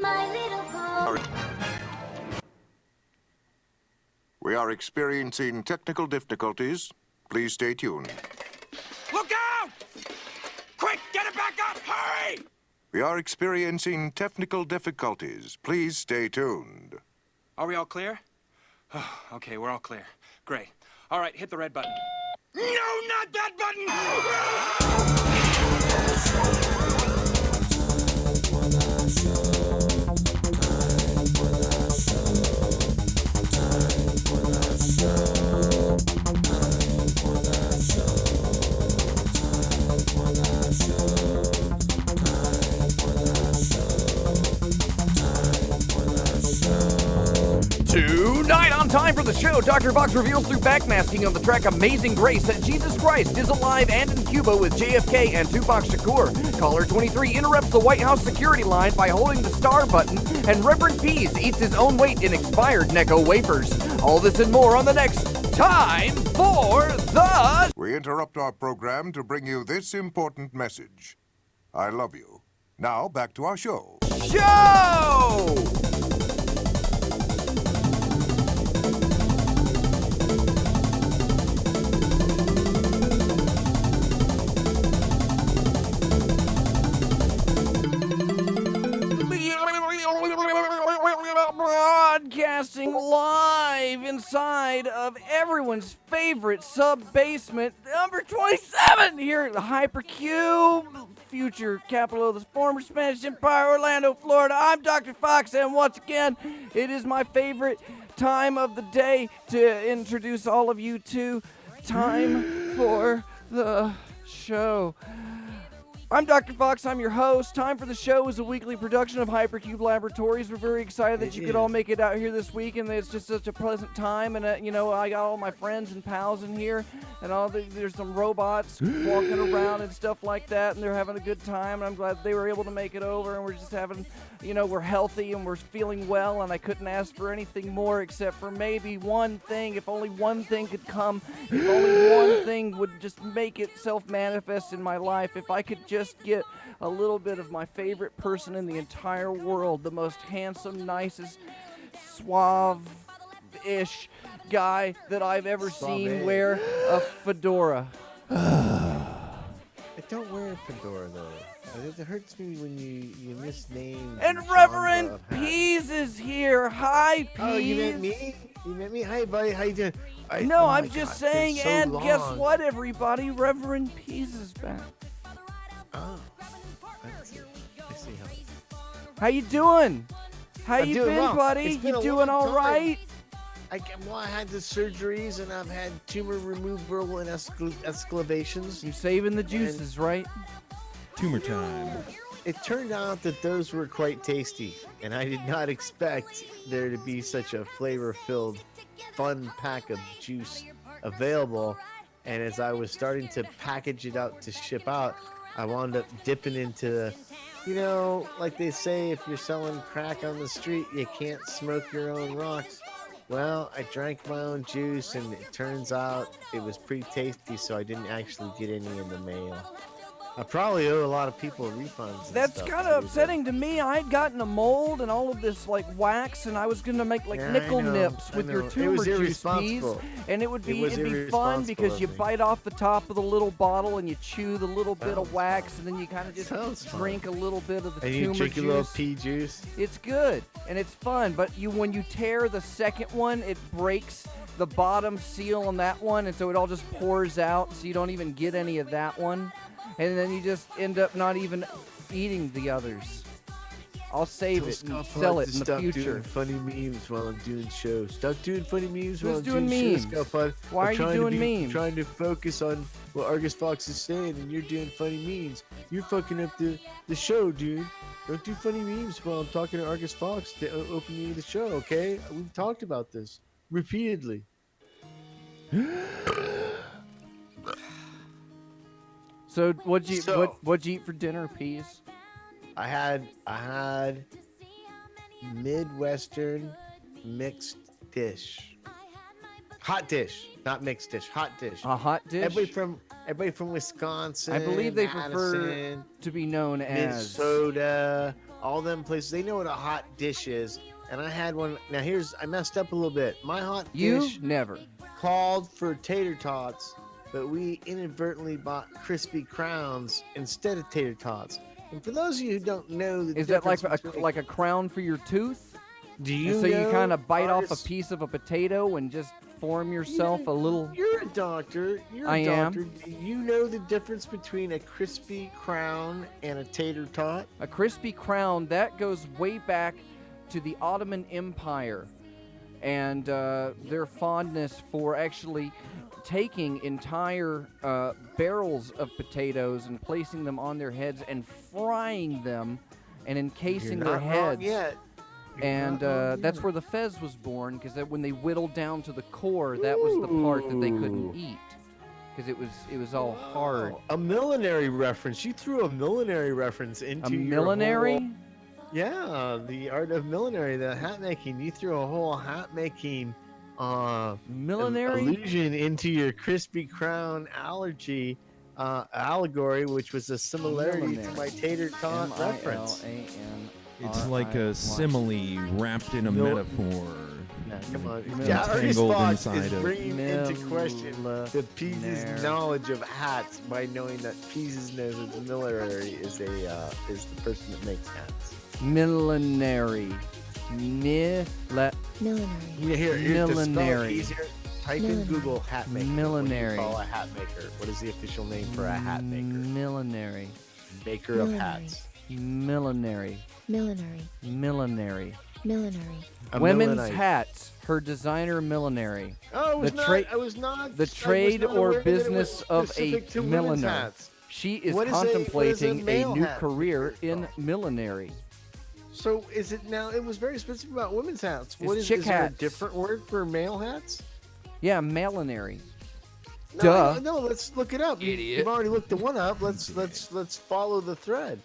My little pony. We are experiencing technical difficulties. Please stay tuned. Look out! Quick, get it back up! Hurry! We are experiencing technical difficulties. Please stay tuned. Are we all clear? Okay, we're all clear. Great. All right, hit the red button. No, not that button! 2-9 on time for the show. Dr. Fox reveals through backmasking on the track Amazing Grace that Jesus Christ is alive and in Cuba with JFK and Tupac Shakur. Caller 23 interrupts the White House security line by holding the star button, and Reverend Pease eats his own weight in expired Necco wafers. All this and more on the next Time for the... We interrupt our program to bring you this important message. I love you. Now, back to our show. Show! Broadcasting live inside of everyone's favorite sub-basement, number 27, here at the Hypercube, future capital of the former Spanish Empire, Orlando, Florida. I'm Dr. Fox, and once again, it is my favorite time of the day to introduce all of you to Time for the Show. I'm Dr. Fox, I'm your host. Time for the Show is a weekly production of Hypercube Laboratories. We're very excited that you could all make it out here this week, and it's just such a pleasant time. And, I got all my friends and pals in here, and there's some robots walking around and stuff like that, and they're having a good time, and I'm glad they were able to make it over, and we're just having, we're healthy, and we're feeling well, and I couldn't ask for anything more except for maybe one thing. If only one thing could come, if only one thing would just make itself manifest in my life, if I could just get a little bit of my favorite person in the entire world, the most handsome, nicest, suave-ish guy that I've ever seen wear a fedora. I don't wear a fedora, though. It hurts me when you misname. And Reverend Pease is here. Hi, Pease. Oh, you met me? You met me? Hi, buddy. How you doing? No, I'm just saying, and guess what, everybody? Reverend Pease is back. Oh, I see how you doing? How I'm you doing been, well. buddy? You doing all right? I had the surgeries and I've had tumor removal and excavations. You saving the juices, right? Tumor time. It turned out that those were quite tasty, and I did not expect there to be such a flavor-filled, fun pack of juice available. And as I was starting to package it out to ship out, I wound up dipping into, like they say, if you're selling crack on the street, you can't smoke your own rocks. Well, I drank my own juice, and it turns out it was pretty tasty, so I didn't actually get any in the mail. I probably owe a lot of people refunds. That's kind of upsetting to me. I had gotten a mold and all of this wax, and I was gonna make nickel nips with your tumor juice Pease, and it'd be fun because you bite off the top of the little bottle and you chew the little bit of wax, and then you kind of just drink a little bit of the tumor juice. And you drink a little pea juice. It's good and it's fun, but when you tear the second one, it breaks the bottom seal on that one, and so it all just pours out, so you don't even get any of that one. And then you just end up not even eating the others. I'll save it and sell it in the future. Stop doing funny memes while I'm doing shows. Stop doing funny memes while I'm doing doing memes? shows. Why are you doing memes? I'm trying to focus on what Argus Fox is saying, and you're doing funny memes. You're fucking up the show, dude. Don't do funny memes while I'm talking to Argus Fox to open you the show, okay? We've talked about this repeatedly. So what'd you eat for dinner, Pease? I had Midwestern mixed dish. Hot dish, not mixed dish, hot dish. A hot dish? Everybody from Wisconsin. I believe they Madison, prefer to be known as Minnesota, all them places. They know what a hot dish is. And I had one. Now I messed up a little bit. My hot dish Never. called for tater tots, but we inadvertently bought crispy crowns instead of tater tots. And for those of you who don't know, Is that like a crown for your tooth? do you? So you know, kind of bite off a artists- piece of a potato and just form yourself a little. You're a doctor. You're a I am. doctor. Do you know the difference between a crispy crown and a tater tot? A crispy crown, that goes way back to the Ottoman Empire and their fondness for actually taking entire barrels of potatoes and placing them on their heads and frying them and encasing You're their not wrong heads. yet. You're And not wrong that's yet. where the fez was born, because when they whittled down to the core, that was the part that they couldn't eat, because it was all hard. A millinery reference. You threw a millinery reference into A your millinery? whole- Yeah, the art of millinery, the hat making. You threw a whole hat making Millinery? allusion into your crispy crown allegory, which was a similarity to my tater tot reference. M-I-L-A-N. It's like a simile wrapped in a metaphor. Nah, come on. Mil- Yeah, Ernest Tangled Fox inside is of- bringing into question the Pease's Millinery. knowledge of hats by knowing that Pease's knows that the millinery is the person that makes hats. Millinery. Millinery. Here, to spell it Millinery. easier, type in Millinery. Google hat maker. Millinery. What do you call a hat maker? What is the official name for a hat maker? Millinery. Maker of Millinery. hats. Millinery. Millinery. Millinery. Millinery. A Women's millenite. hats. Her designer millinery. Oh, The tra- I was not. The I was trade not or aware that it was business of a specific to women's milliner. hats. She is What is a contemplating male new hat career maker in called? millinery. So is it now? It was very specific about women's hats. What It's is? chick Is there a hats. different word for male hats? Yeah, millinery. No, Duh. No, let's look it up. Idiot. You've already looked the one up. Let's follow the thread.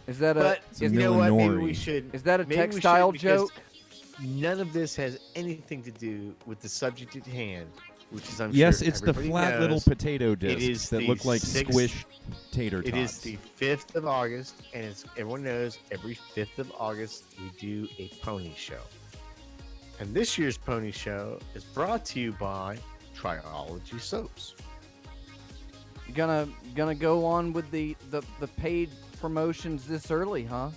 Is that But It's a you know what? Maybe we millinori. should. is that a maybe we should, textile because joke? None of this has anything to do with the subject at hand, which is I'm Yes, sure it's the everybody flat little knows. potato is discs that the look like sixth- squished tater tots. It is the 5th of August, and everyone knows every 5th of August we do a pony show. And this year's pony show is brought to you by Triology Soaps. Gonna go on with the paid promotions this early, huh?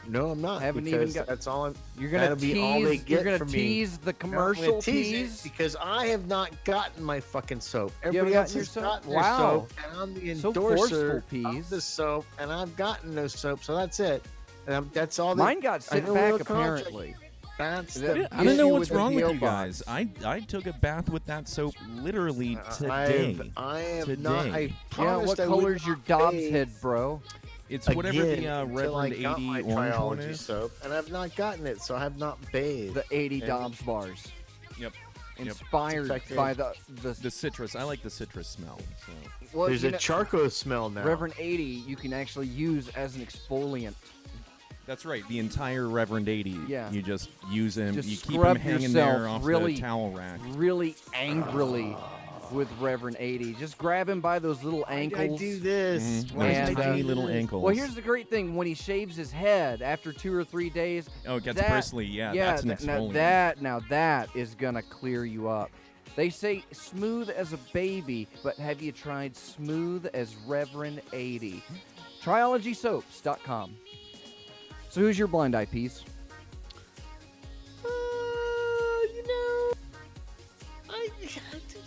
No, I'm not. Haven't even because got- that's all I'm. You're gonna That'll be all they tease. You're get gonna from me. tease the No, I'm gonna commercial tease it tease. because I have not gotten my fucking soap. haven't Everybody else gotten your has soap? gotten their Wow. soap, and I'm the So endorser forceful, of Peas. the soap, and I've gotten no soap, so that's it. And that's all. Mine got I sent know back the contract. apparently. That's Is the that- I don't know issue what's the wrong with PO you box. guys. I took a bath with that soap literally today. I have Today. not. I Yeah, promised what I would color's your not Dobbs pay head, bro? It's whatever again the until I Reverand got 80 my orange one Triology is. soap, and I've not gotten it, so I have not bathed. The 80 And- Dobbs bars. Yep. Inspired effective. by the The citrus. I like the citrus smell. So. well, There's you a know, charcoal smell now. Reverend 80 you can actually use as an exfoliant. That's right. The entire Reverend 80. Yeah. You just use him. Just You keep scrub him hanging yourself there off really- the towel rack. Really angrily with Reverend 80. Just grab him by those little I ankles. do this. Mhm. Why And, did I tiny do little this? ankles. Well, here's the great thing: when he shaves his head after 2 or 3 days, Oh, it gets that- bristly. Yeah, that's an exfoliant. now that is gonna clear you up. They say smooth as a baby, but have you tried smooth as Reverend 80? TriologySoaps.com. So who's your blind eye piece? You know, I'm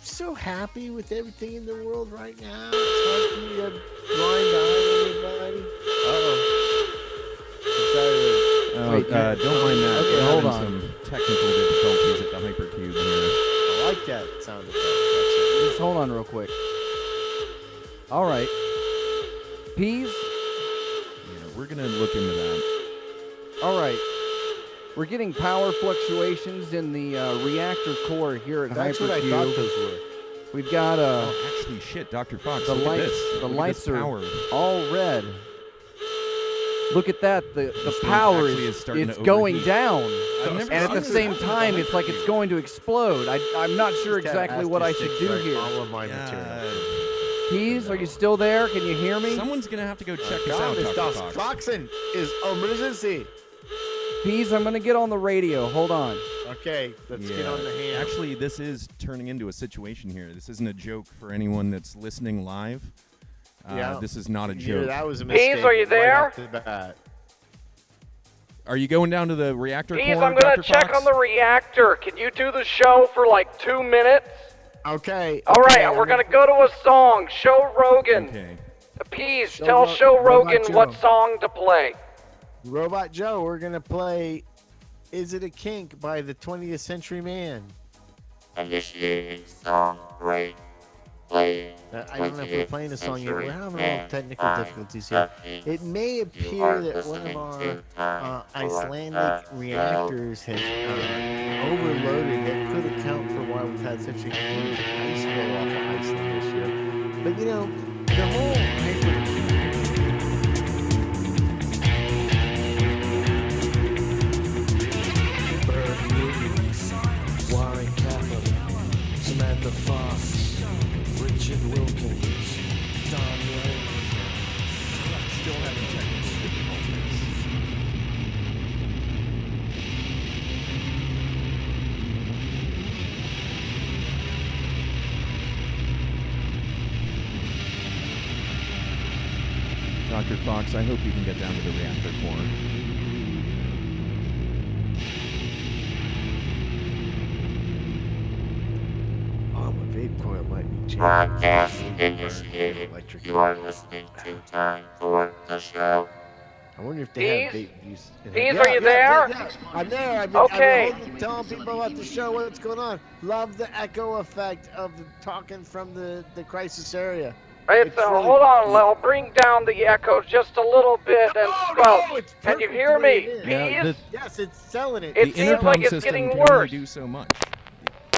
so happy with everything in the world right now. It's hard for me to blind eye anybody. Oh, Wait, don't mind that. okay, We're hold having on. some technical difficulties at the Hypercube here. I like that sound effect. That's Just hold on real quick. All right. Peas? Yeah, we're gonna look into that. All right. We're getting power fluctuations in the reactor core here at That's what I Hypercube. thought those were. We've got Oh, actually, shit, Dr. Fox. the look at lights. this. The Look at lights this are power. all red. Look at that. The thing power actually is starting it's to going overheat. down, I've never and at the seen same this time, it's like it's going to explode. I'm not sure Just have exactly what I should do asterisk here. All of my material. Peas, are you still there? Can you hear me? Someone's gonna have to go check this out, Thomas Dr. das Fox. Foxen is emergency. Peas, I'm gonna get on the radio. Hold on. Okay, let's get on the hand. Actually, this is turning into a situation here. This isn't a joke for anyone that's listening live. This is not a joke. That was a mistake. Peas, are you there? Right off the bat. Are you going down to the reactor Peas, core, I'm gonna Dr. check Fox? on the reactor. Can you do the show for like 2 minutes? Okay. All right, we're gonna go to a song. Show Rogan. Okay. Peas, Show tell Ro- Show Robot Rogan Joe. what song to play. Robot Joe, we're gonna play "Is It a Kink" by the 20th Century Man. Initiating song break. Playing. I don't know if we're playing the song yet. We're having a little technical difficulties here. It may appear that one of our Icelandic reactors has overloaded. That could account for why we've had such a huge ice flow off of Iceland this year. But you know, the whole Warren Kaplan, Samantha Fox, Richard Wilkins, Don Ray. Still having technical difficulties. Dr. Fox, I hope you can get down to the reactor core. Oh, my vape coil might be changed. Broadcast initiated. Electric. You are listening to Time for the Show. I wonder if they have Peas? vape use. Peas, are you there? Yeah. I'm there. I've Okay. been telling people about the show, what's going on. Love the echo effect of the talking from the crisis area. It's really- hold on, I'll bring down the echo just a little bit. And well, it's can you perfect hear the way me? it is. Yeah, Peas? Yes, it's selling it. It The seems intercom like it's system getting can only worse. do so much.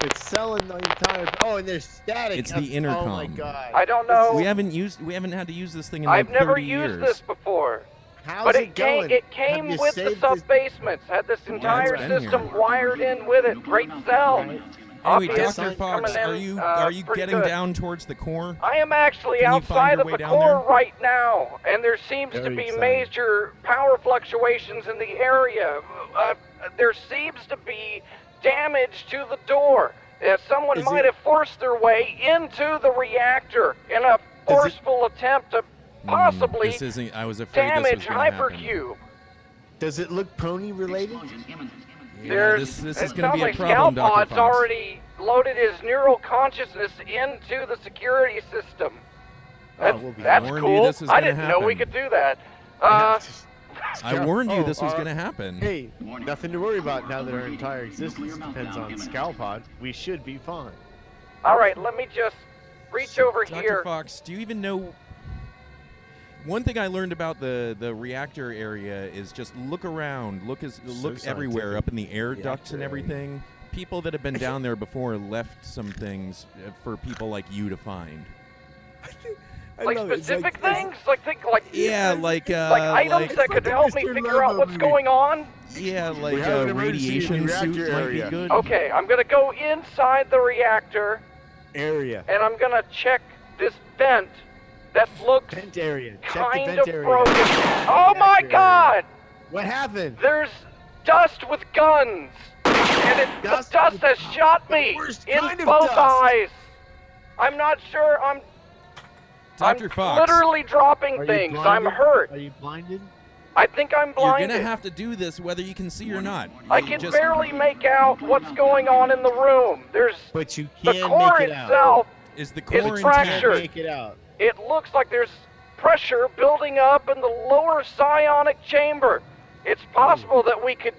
It's selling the entire. Oh, and there's static. It's the intercom. Oh my god. I don't know. We haven't had to use this thing in I've like never 30 used years. this before. How's But it it came, going? it came Have you with the saved this- sub-basements, had this entire been system here. wired in with it. Great sell. Anyway, Obviously Dr. Fox, coming are in, you pretty getting good. down towards the core? I am actually Can you find outside your of way the down core there? right now, and there seems to Very be exciting. major power fluctuations in the area. There seems to be damage to the door. Someone Is might it- have forced their way into the reactor in a forceful attempt to possibly This isn't. I was afraid damage this was going to happen. Hypercube. Does it look pony related? Yeah, this is it going to sounds be a like problem, Dr. Scalpod's Fox. already loaded his neural consciousness into the security system. That's, we'll be that's warned you cool. this is I gonna didn't know we happen. could do that. I warned you Oh, this was going to happen. Hey, nothing to worry about now that our entire existence depends on Scalpod. We should be fine. All right, let me just reach over Dr. here. Fox, do you even know? One thing I learned about the reactor area is just look around, look everywhere, scientific. up in the air Reactor ducts and area. everything. People that have been down there before left some things for people like you to find. Like specific things, like Yeah, like items that could help me Mr. figure out what's Lobo going on. yeah, like We have a an emergency in the radiation suit reactor might be area. good. Okay, I'm gonna go inside the reactor area. and I'm gonna check this vent that looks Vent area. Check the kind vent of area. broken. Oh my Reactor area. God! What happened? There's dust with guns, and the Dust dust with- has shot me worst in kind of both dust. eyes. I'm not sure. I'm Dr. Fox, literally dropping Are you things. I'm blinded? hurt. Are you blinded? I think I'm you're blinded. gonna have to do this whether you can see or not. I You can just- barely make out what's going on in the room. There's But you the can core make it out. itself. Is the is core intact? fractured. Make it out. It looks like there's pressure building up in the lower psionic chamber. It's possible that we could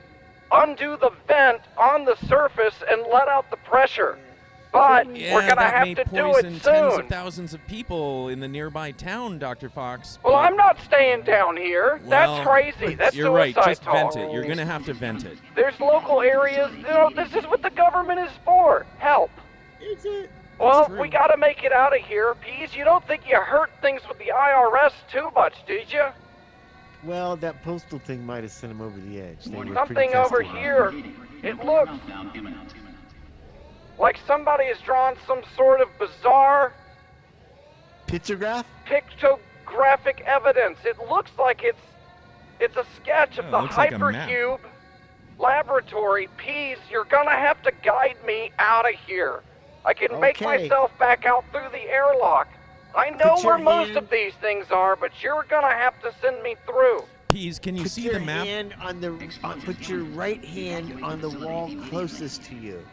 undo the vent on the surface and let out the pressure. But Yeah, we're gonna that have may to do poison it tens soon. of thousands of people in the nearby town, Dr. Fox. Well, but- I'm not staying down here. Well, That's crarazy. That's You're right. suicide Just talk. vent it. You're gonna have to vent it. There's local areas. You know, this is what the government is for. Help. Is it? Well, true. we gotta make it out of here. Peas, you don't think you hurt things with the IRS too much, did you? Well, that postal thing might have sent him over the edge. They were pretty Something over testy. here. It looks like somebody has drawn some sort of bizarre Pictograph? Pictographic evidence. It looks like it's a sketch of Oh, it the looks like a map. Hypercube Laboratory. Peas, you're gonna have to guide me out of here. I can make Okay. myself back out through the airlock. I know Put your where most hand- of these things are, but you're gonna have to send me through. Peas, can you Put see your the map? hand on the put your right hand on the wall closest to you.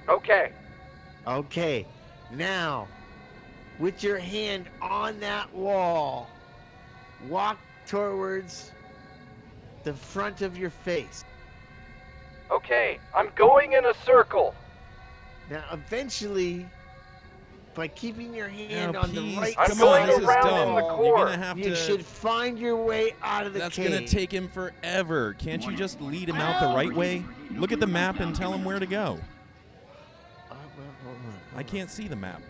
Okay. Okay. Now, with your hand on that wall, walk towards the front of your face. Okay. I'm going in a circle. Now, eventually, by keeping your hand Now, on the Peas, right I'm come going on, this is around dumb. in the You're core. gonna have you to. should find your way out of the That's cave. gonna take him forever. Can't you just lead him out the right way? Look at the map and tell him where to go. Well, hold on. I can't see the map.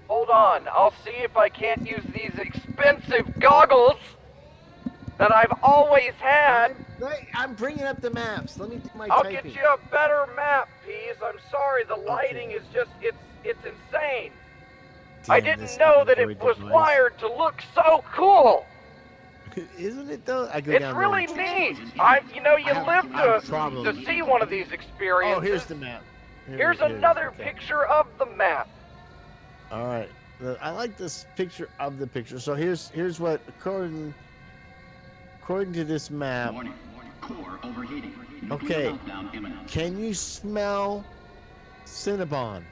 Hold on. I'll see if I can't use these expensive goggles that I've always had. Wait, I'm bringing up the maps. Let me do my I'll typing. get you a better map, Peas. I'm sorry, the lighting is just, it's insane. I Damn, this didn't know that it Android was device. wired to look so cool. Isn't it though? I go It's down really there. neat. You I live have a problem. to see one of these experiences. Oh, here's the map. Here's another okay. picture of the map. All right. I like this picture of the picture. So here's what according to this map. Core overheating. Okay. Can you smell Cinnabon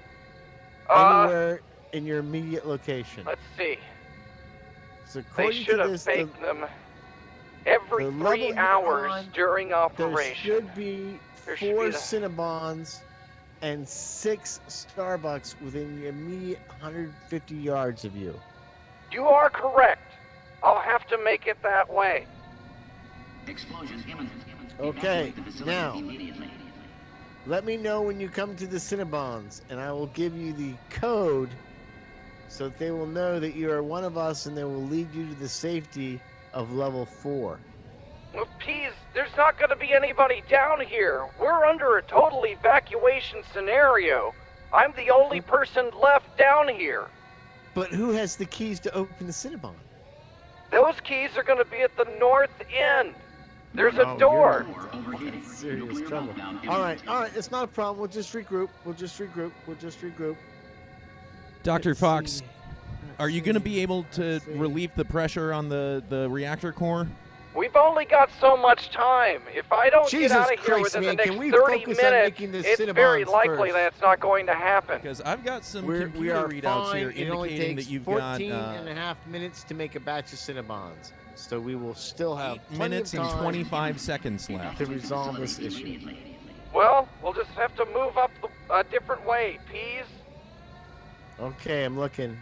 anywhere in your immediate location? Let's see. So They according should to have this, baked them every the 3 level you're hours on, during there operation. should be There should 4 be the- Cinnabons and 6 Starbucks within the immediate 150 yards of you. You are correct. I'll have to make it that way. Explosion imminent. Okay, Evacuate the facility now. immediately. Let me know when you come to the Cinnabons, and I will give you the code so that they will know that you are one of us, and they will lead you to the safety of level 4. Well, Peas, there's not going to be anybody down here. We're under a total evacuation scenario. I'm the only person left down here. But who has the keys to open the Cinnabon? Those keys are going to be at the north end. There's a Oh, door. Core overheating. Serious Nuclear trouble. meltdown All right, imminent. it's not a problem. We'll just regroup. Dr. Let's Fox, see. are you going to be able to Let's see. relieve the pressure on the reactor core? We've only got so much time. If I don't Jesus get out of here Christ, within man, the can next we 30 focus on minutes, making this it's very Cinnabons likely first? that's not going to happen. Because I've got some We computer are readouts fine. here It only indicating takes that you've 14 got and a half minutes to make a batch of Cinnabons. So we will still have 8 plenty minutes of and time 25 seconds left. to resolve this issue. Well, we'll just have to move up a different way. Peas? Okay, I'm looking.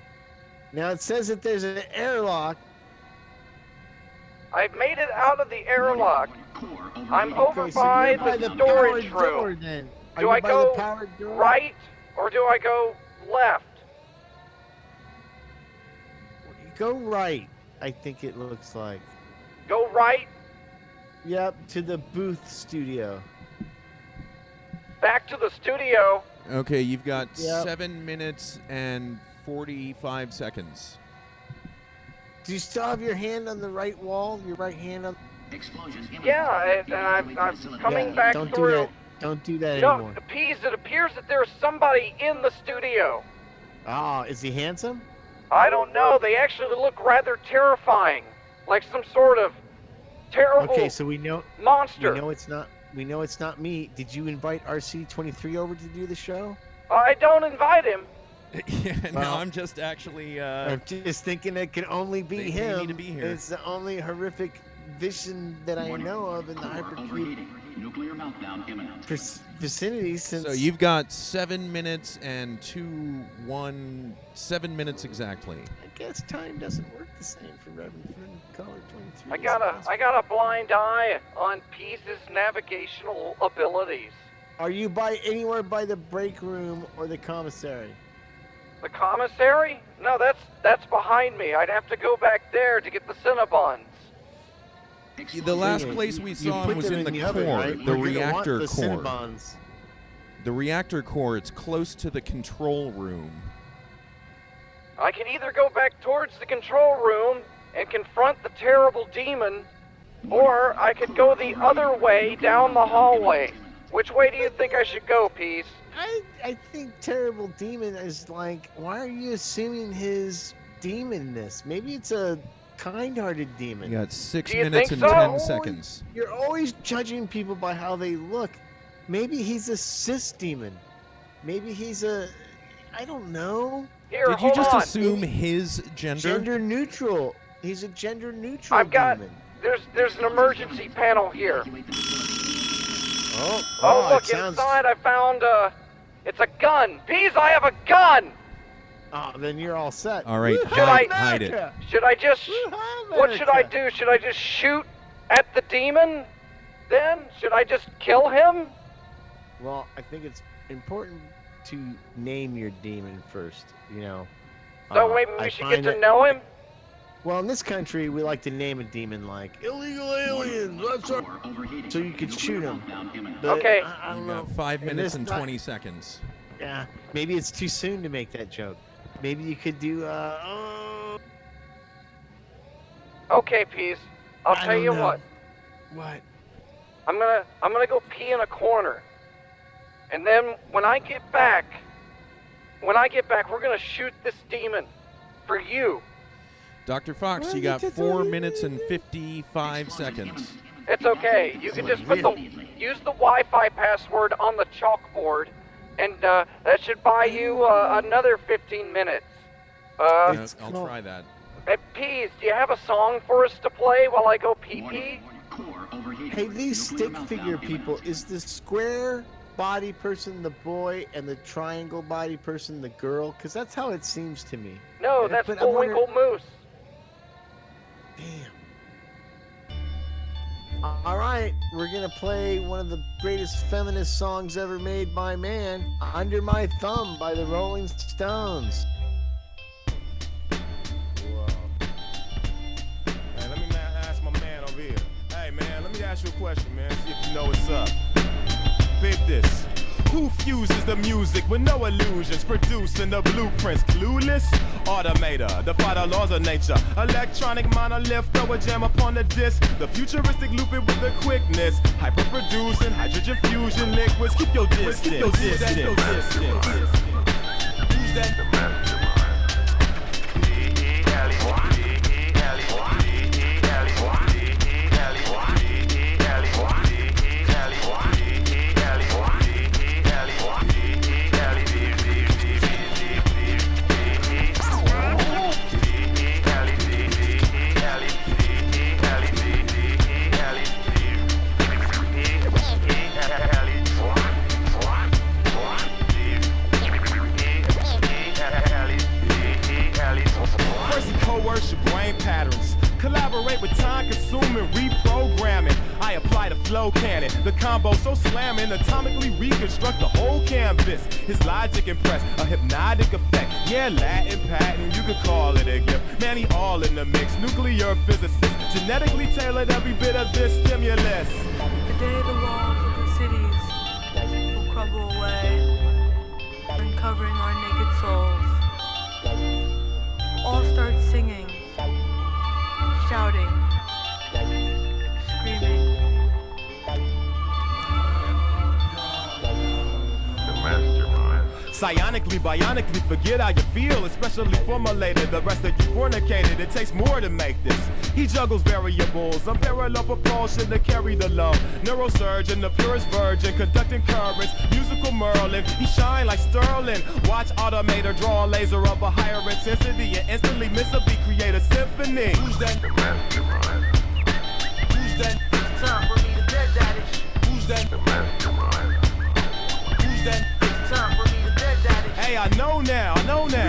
Now it says that there's an airlock. I've made it out of the airlock. Core I'm overheating. over Okay, so by you're by the the storage powered door room. then. Are Do you I by go the powered door? right or do I go left? Go right, I think it looks like. Go right, Yep, to the booth studio. back to the studio. Okay, you've got Yep. 7 minutes and 45 seconds. Do you still have your hand on the right wall? Your right hand on... Explosion imminent. Yeah, I'm coming back don't through. do that. Don't do that No, anymore. Peas, it appears that there's somebody in the studio. Ah, is he handsome? I don't know. They actually look rather terrifying. Like some sort of terrible Okay, so we know monster. we know it's not me. Did you invite RC23 over to do the show? I don't invite him. Yeah, no, Well, I'm just actually. I'm just thinking it can only be they need him. to be here. It's the only horrific vision that I know of in the Core Hypercube overheating. Nuclear meltdown imminent. vicinity since... So you've got 7 minutes and 7 minutes exactly. I guess time doesn't work the same for Reverend Caller 23. I got a blind eye on Peas' navigational abilities. Are you anywhere by the break room or the commissary? The commissary? No, that's behind me. I'd have to go back there to get the Cinnabons. The last Yeah, place you- we you saw him put was them in the core, oven, right? the We're gonna want reactor the core. Cinnabons. The reactor core, it's close to the control room. I can either go back towards the control room and confront the terrible demon, or I could go the other way down the hallway. Which way do you think I should go, Peace? I think terrible demon is like, why are you assuming his demonness? Maybe it's a kind-hearted demon. You got 6 Do you minutes think and so? 10 seconds. You're always judging people by how they look. Maybe he's a cis demon. Maybe he's a, I don't know. Here, Did you hold just on. assume his gender? Gender neutral. He's a gender neutral I've got, demon. there's an emergency panel here. Oh, Oh, look, it sounds... inside I found, it's a gun. Peas, I have a gun! Oh, then you're all set. All right, Woo-ha, hide it. America! Should I just, Woo-ha, what should I America! do? Should I just shoot at the demon? Then? Should I just kill him? Well, I think it's important to name your demon first, you know. So maybe I we should find get to that- know him? Well, in this country, we like to name a demon like illegal aliens. That's our... Core overheating. So you could shoot him. Meltdown imminent. But Okay. I don't You know. got 5 In minutes this and ti- 20 seconds. Yeah, maybe it's too soon to make that joke. Maybe you could do. Okay, Peas. I'll I tell don't you know. what. What? I'm gonna go pee in a corner. And then when I get back, we're gonna shoot this demon. For you. Dr. Fox, Well, you got it's 4 only- minutes and 55 seconds. It's okay. You can just use the Wi-Fi password on the chalkboard, and that should buy you another 15 minutes. Yeah, It's I'll called- try that. Hey, Peas, do you have a song for us to play while I go pee-pee? Core overheating. Hey, these Nuclear stick meltdown figure imminent. people, is the square body person the boy and the triangle body person the girl? Because that's how it seems to me. No, Yeah, that's but I wonder- Bullwinkle Moose. Damn. All right, we're gonna play one of the greatest feminist songs ever made by man, "Under My Thumb" by the Rolling Stones. Whoa. Hey, let me ask my man over here. Hey, man, let me ask you a question, man. See if you know what's up. Big this. Who fuses the music with no illusions, producing the blueprints? Clueless? Automator, defy the laws of nature. Electronic monolith, throw a jam upon the disc. The futuristic loop it with the quickness. Hyper-producing hydrogen fusion liquids. Keep your distance. Keep your distance. Who's that? First, you coerce your brain patterns. Collaborate with time-consuming reprogramming. I apply the flow cannon. The combo so slamming, atomically reconstruct the whole canvas. His logic impress, a hypnotic effect. Yeah, Latin patent, you could call it a gift. Man, he all in the mix. Nuclear physicist, genetically tailored every bit of this stimulus. The day the walls of the cities will crumble away, uncovering our naked souls. All start singing, shouting, screaming. Psionically, bionically, forget how you feel, especially formulated. The rest of you fornicated, it takes more to make this. He juggles variables, unparalleled propulsion to carry the load. Neurosurgeon, the purest virgin, conducting currents, musical Merlin. He shine like Sterling. Watch automator draw a laser of a higher intensity and instantly miss a beat, create a symphony. Who's that? The mastermind. Who's that? It's time for me to dead that ish. Who's that? The mastermind. Who's that? It's time for me to dead that ish. Hey, I know now.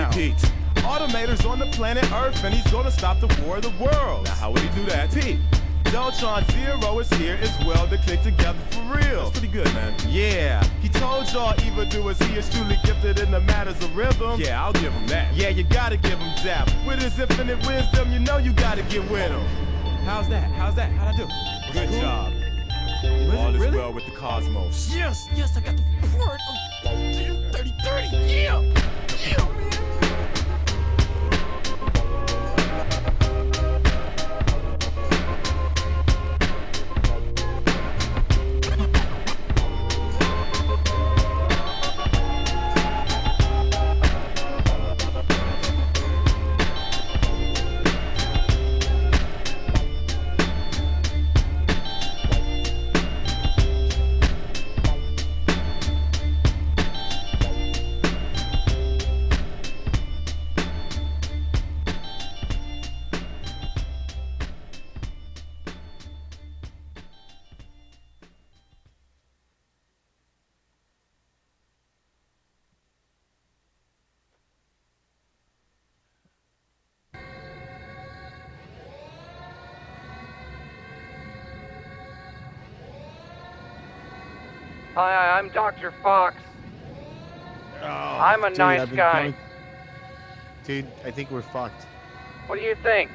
Repeat. Automator's on the planet Earth and he's gonna stop the war of the worlds. Now how would he do that? Pete. Deltron Zero is here as well to click together for real. That's pretty good, man. Yeah, he told y'all evildoers he is truly gifted in the matters of rhythm. Yeah, I'll give him that. Yeah, you gotta give him that. With his infinite wisdom, you know you gotta get with him. How's that? How'd I do? Good job. All is well with the cosmos. Yes, I got the report. 30, yeah. Hi, I'm Dr. Fox. Oh, I'm a dude, nice I've been guy. going- Dude, I think we're fucked. What do you think?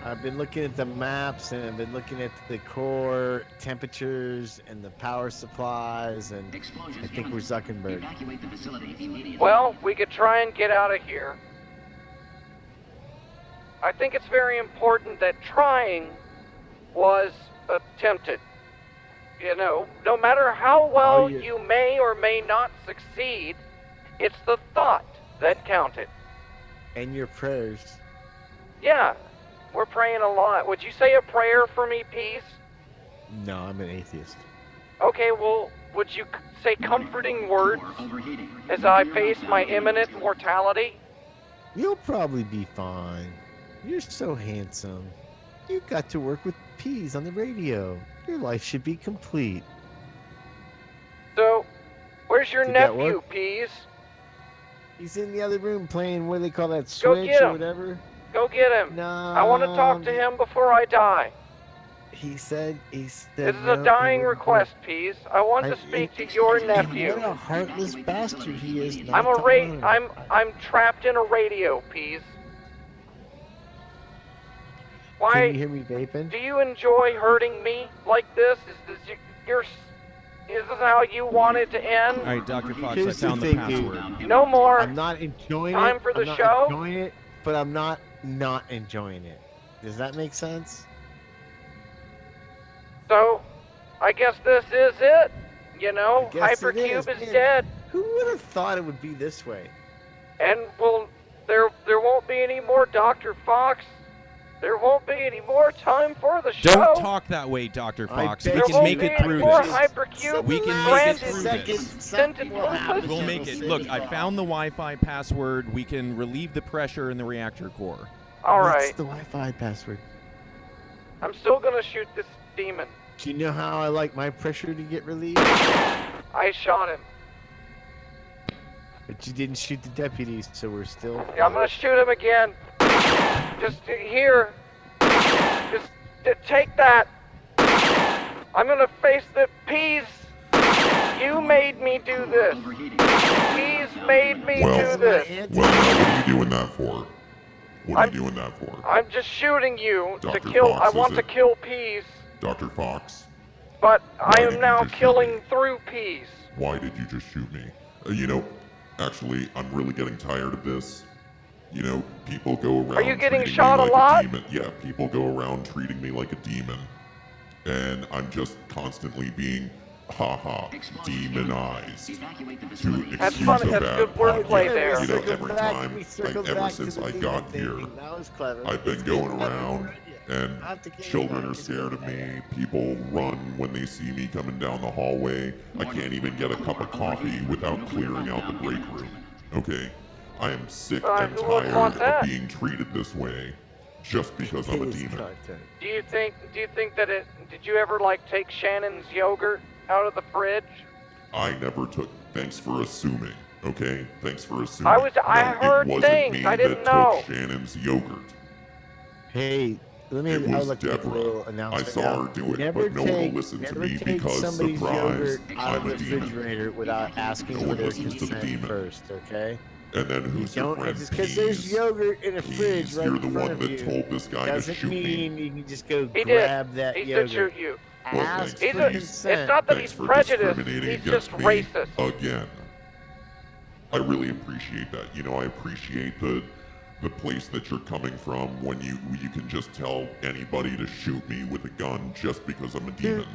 I've been looking at the maps and I've been looking at the core temperatures and the power supplies, and I think we're Zuckerberg. Evacuate the facility immediately. Well, we could try and get out of here. I think it's very important that trying was attempted. You know, no matter how well you may or may not succeed, it's the thought that counted. And your prayers. Yeah, we're praying a lot. Would you say a prayer for me, Peace? No, I'm an atheist. Okay, well, would you say comforting words as I face my imminent mortality? You'll probably be fine. You're so handsome. You got to work with Peas on the radio. Your life should be complete. So, where's your Did that nephew, work? Peas? He's in the other room playing, what do they call that, Go Switch get or him. whatever? Go get him. No. I want to talk to him before I die. He said, This is a dying request, Peas. I want to speak to your nephew. What a heartless bastard he is. I'm I'm trapped in a radio, Peas. Why Can you hear me vaping? do you enjoy hurting me like this? Is this how you want it to end? All right, Dr. Fox, Here's I found the thing, dude. password. No more. I'm not enjoying Time it. for the I'm not show? enjoying it, but I'm not enjoying it. Does that make sense? So, I guess this is it. You know, I guess it Hypercube is man. dead, Who would have thought it would be this way? and there won't be any more Dr. Fox. There won't be any more time for the show. Don't talk that way, Dr. Fox. We bet can won't make be it any through more this. Hypercube We can make it branded through this. scented purpose. We'll make it. Look, I found the Wi-Fi password. We can relieve the pressure in the reactor core. All What's right, the Wi-Fi password? I'm still gonna shoot this demon. Do you know how I like my pressure to get relieved? I shot him. But you didn't shoot the deputies, so we're still... Yeah, I'm gonna shoot him again. Just here. Just take that. I'm gonna face the Peas. You made me do this. Peas made me do this. Well, now what are you doing that for? What are you doing that for? I'm just shooting you to Dr. kill. Fox, I want is to it? kill Peas, Dr. Fox, but I did am you now just shoot killing me? through Peas. why did you just shoot me? You know, actually, I'm really getting tired of this. You know, people go around Are you getting treating shot me a like lot? demon. Yeah, people go around treating me like a demon. And I'm just constantly being, demonized. To That's excuse funny, a that's bad good wordplay podcast. there. You know, Circle every back, time, we circled ever back since to the I demon got thing. here, That was clever. I've been It's going good. around, and Not the game, children no, are it's scared good. of me. People run when they see me coming down the hallway. I can't even get a cup of coffee without clearing out the break room. Okay? I am sick and who would want tired that? of being treated this way just because I'm a His demon. content. Do you think that did you ever like take Shannon's yogurt out of the fridge? I never took. Thanks for assuming. Okay? Thanks for assuming. I heard it wasn't things. me I didn't that know. took Shannon's yogurt. Hey, let me. It I'll was look at the Deborah. little I announcement. saw now. her do it, Never but no one will take- listen to never me take because, somebody's surprise, yogurt out I'm of a the demon. refrigerator without asking No for one their listens to the consent demon. first, okay? And then who's your Don't friend? just because there's Peas? yogurt in a fridge Peas, right you're in the front one of that you told this guy to doesn't shoot me. mean you can just go He grab did. that He yogurt. did shoot you. Well, Ask thanks, for Peas. consent. It's not that Thanks he's for prejudiced. discriminating He's against just me racist. again. I really appreciate that. You know, I appreciate the place that you're coming from when you can just tell anybody to shoot me with a gun just because I'm a demon.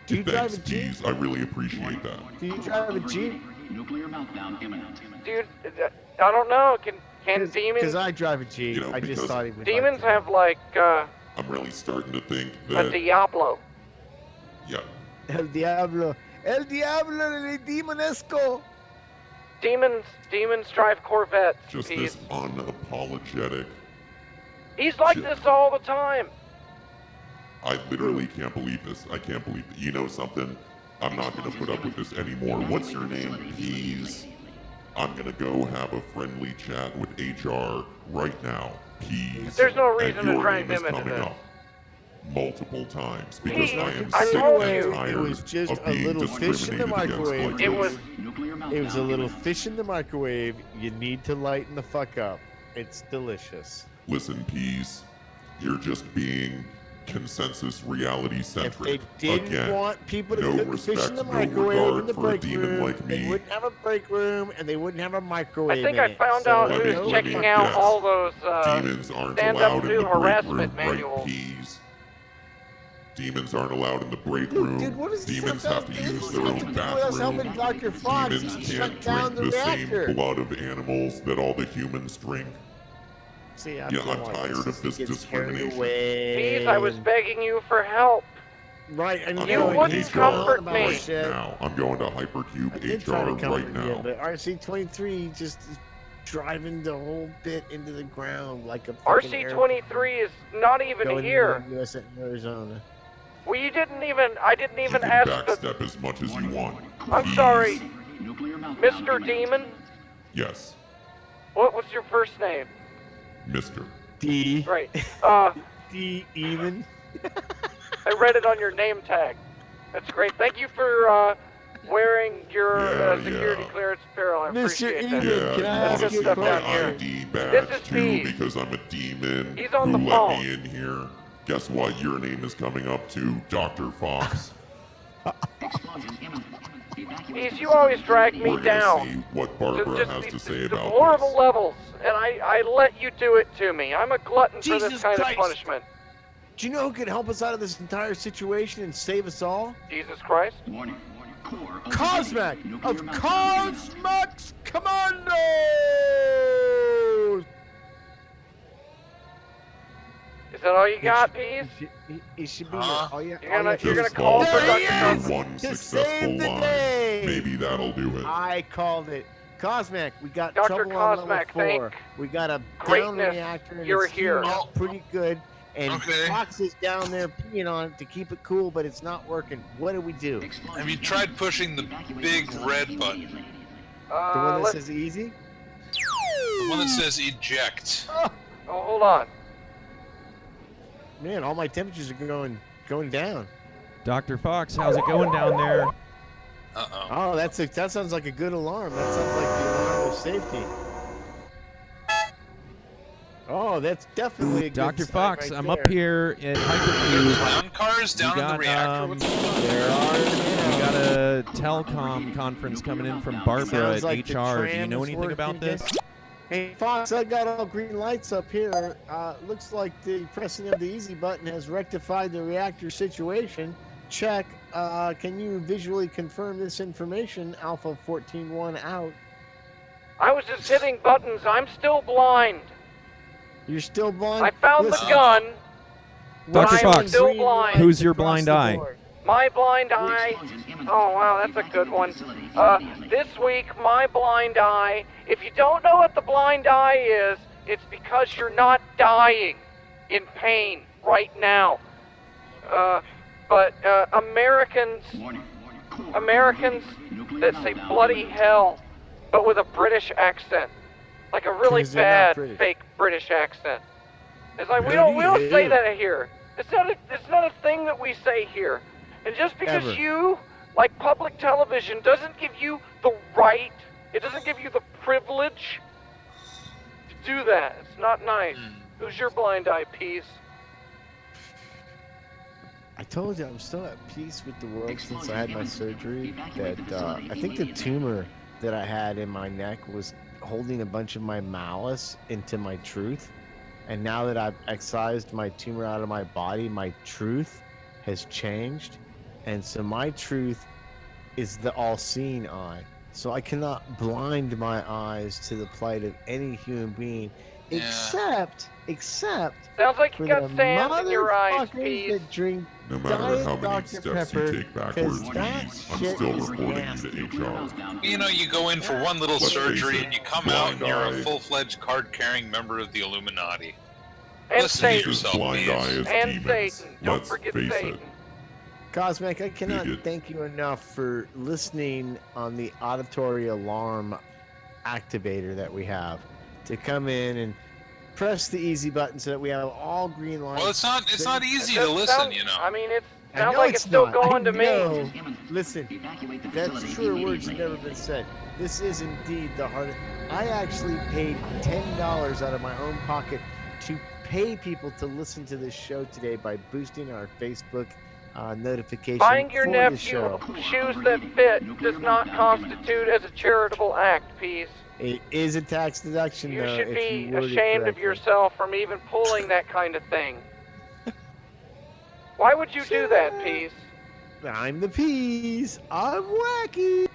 Do you Thanks, drive a Jeep? Peas. I really appreciate that. Do you drive a Jeep? Nuclear meltdown imminent. Dude, I don't know. Can Because demons I drive a Jeep. You know, I just because thought he would. demons like have like I'm really starting to think a that, Diablo? yeah, El Diablo. El Diablo de Demonesco. Demons drive Corvettes. just Peas. this unapologetic. He's like shit. this all the time. I literally can't believe this. I can't believe it. You know something? I'm not going to put up with this anymore. What's your name? Peas. I'm going to go have a friendly chat with HR right now. Peas. There's no And reason to your drag name is them into coming this. up. multiple times because I am I sick told and you. tired It was just of a being little fish in the discriminated against microwave. like It this. was. It was a little fish in the microwave. You need to lighten the fuck up. It's delicious. Listen, Peas, you're just being consensus reality If centric. they didn't Again, want people to no cook respect, fish in the no microwave regard in the for a break demon room, like they me. wouldn't have a break room and they wouldn't have a microwave. I think in I it. found So out Let who's me checking guess. out all those Demons aren't stand-up allowed in to the break room, harassment right, manuals. Peas? Demons aren't allowed in the break room. Dude, what is this Demons about? have to use This their has own to do with us helping bathroom. Dr. Fox Demons can't shut down drink the the reactor. same blood of animals that all the humans drink. See, I Yeah, feel I'm like tired of this gets carried discrimination. away. Please, I was begging you for help. Right, and I'm You going wouldn't to comfort HR me. right now. I'm going to Hypercube I did try to HR comfort right you, now. but RC-23 just is driving the whole bit into the ground like a fucking RC-23 is not even going here. to US and Arizona. Well, I didn't even You can ask the... backstep as much as you want. I'm Please. sorry, Mr. Demon? Yes, What's your first name? Mister. D. Great. D even. I read it on your name tag. That's great. Thank you for wearing your security clearance apparel. I Mr. appreciate Even, that. Yeah, can I you want ask to you see a my question? ID badge This is too Pete. because I'm a demon He's on who the let phone. me in here. Guess what? Your name is coming up too, Dr. Fox. Please, you always drag me We're gonna down. see what Barbara Just has these to say the about horrible this. levels, and I let you do it to me. I'm a glutton for Jesus this kind Christ. of punishment. Do you know who could help us out of this entire situation and save us all? Jesus Christ. Cosmac of Cosmac's Commandos! Is that all you got, Peas? He should be Huh? here. You're gonna Just call for fall Dr. back is! to one To successful save the line. day! Maybe that'll do it. I called it. Cosmac, we got Dr. trouble on level Cosmac, 4. thank We got a down greatness reactor and you're it's here. heating up pretty good. And Okay. Fox is down there peeing on it to keep it cool, but it's not working. What do we do? Have you tried pushing the big red button? The one that let's- says easy? The one that says eject. Oh, hold on. Man, all my temperatures are going down. Dr. Fox, how's it going down there? Uh-oh. Oh, that sounds like a good alarm. That sounds like the alarm of safety. Oh, that's definitely a good Dr. sign Fox, right I'm there. up here at Hypercube. Clown cars down in the reactor? What's going on? We got a telecom conference coming in from Barbara Sounds at like the HR. Do you tram know is anything about working. this? Hey, Fox, I got all green lights up here. Looks like the pressing of the easy button has rectified the reactor situation. Check. Can you visually confirm this information? Alpha 14-1 out. I was just hitting buttons. I'm still blind. You're still blind? I found Listen, the gun. Dr. I'm Fox, still blind. who's your blind eye? My blind eye. Oh, wow, that's a good one. This week, my blind eye. If you don't know what the blind eye is, it's because you're not dying in pain right now. But Americans that say bloody hell, but with a British accent. Like a really 'Cause they're not bad, British. fake British accent. It's like we don't say that here. It's not a thing that we say here. And just because Ever. you, like public television, doesn't give you the right, it doesn't give you the privilege to do that. It's not nice. Who's your blind eye, Peas? I told you I'm still at peace with the world since I had my surgery. That I think the tumor that I had in my neck was holding a bunch of my malice into my truth. And now that I've excised my tumor out of my body, my truth has changed. And so my truth is the all-seeing eye. So I cannot blind my eyes to the plight of any human being, except Sounds like for you got the sand in your eyes, motherfuckers Peas. that drink No matter Diet how many Dr. steps Pepper, you take backwards, 'cause that Peas, I'm shit still is reporting nasty. you to HR. You know, you go in for one little Let's face surgery it, and you come out and blind you're a eye. full-fledged card-carrying member of the Illuminati. And Listen to Satan. yourself, Blind please. eye is And demons. Satan. Don't Let's forget face Satan. it. Cosmic, I cannot Bigot. thank you enough for listening on the auditory alarm activator that we have to come in and press the easy button so that we have all green lights. Well, it's not easy It to listen, sounds- you know. I mean, it I sounds know like it's still not. going I to me. know. Listen, that's truer words have never been said. This is indeed the hardest. I actually paid $10 out of my own pocket to pay people to listen to this show today by boosting our Facebook notification Buying your for the nephew show. shoes that fit does not constitute as a charitable act, Peace. It is a tax deduction, You though. should if be you word it ashamed of correctly. yourself from even pulling that kind of thing. Why would you do that, Peace? I'm the Peas. I'm wacky.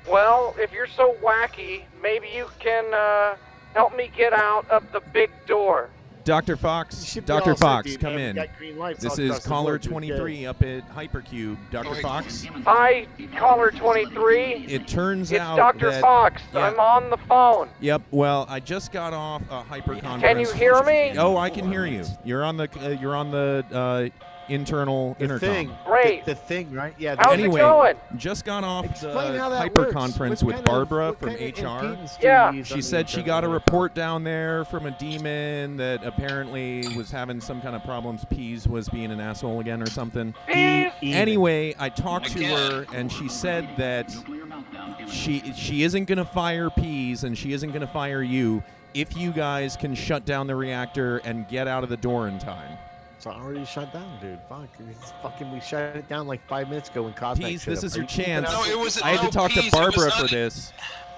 Well, if you're so wacky, maybe you can help me get out of the big door. Dr. Fox, should be Dr. all set, Fox, dude. come We in. got green lights This all is across the caller board. You're 23 up at Hypercube. Dr. Fox, Hi, caller 23. it turns It's out Dr. that... Fox. Yeah. I'm on the phone. Yep, well, I just got off a hyper conference. Can you hear me? Oh, I can hear you. You're on the internal intercom. thing. Great. The thing, right? Yeah. How's Anyway, it going? just got off Explain the how that hyper works. conference What with kind of- Barbara what from kind of HR. impedance do you Yeah. use on She the said she internal got a intercom? report down there from a demon that apparently was having some kind of problems. Peas was being an asshole again or something. Peace. Anyway, I talked to her and she said that she isn't going to fire Peas and she isn't going to fire you if you guys can shut down the reactor and get out of the door in time. It's already shut down, dude. Fuck. We shut it down like 5 minutes ago when Cosmic Peas, showed this up. is Are your you keeping chance. up No, with- it was. I had to talk Peas, to it was Barbara not- for this.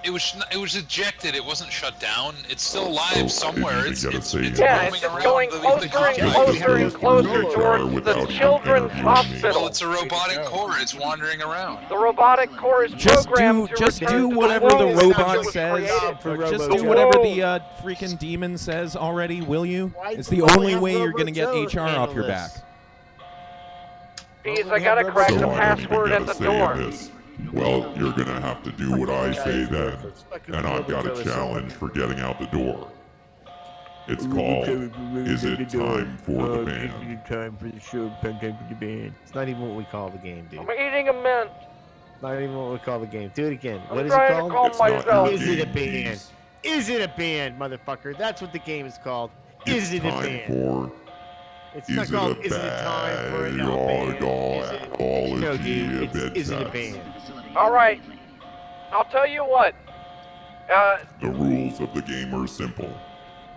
It was ejected. It wasn't shut down. It's still live somewhere. It's gotta say Yeah, roaming it's just around going the closer and complex. closer and closer towards the without children's interviewing me. Well, hospital. it's a robotic core. It's wandering around. The robotic core is Just programmed do, to just return do to whatever the womb in which it robot was says. created. For Just Robo do whatever Joe. the freaking demon says already, will you? Why It's do the we only have way you're Robo going to get Joe HR off your handle back. this? Peace, Well, I we gotta have crack Robo the Joe. So I don't even password gotta at the say door. this. Well, you're gonna have to do what I say then, and I've got a challenge for getting out the door. It's called, Is It Time for the Band? Time for the show. Time for the band. It's not even what we call the game, dude. I'm eating a mint. Not even what we call the game. Do it again. What I'm is it trying to called? calm It's not myself. your Is it a game, band? Peas. Is it a band, motherfucker? That's what the game is called. Is It's it a time band? for It's Is not it called a Is it a time for a band? band? All Is it- all No, is dude. a It's bit Is it a fast. band? All right. I'll tell you what. The rules of the game are simple.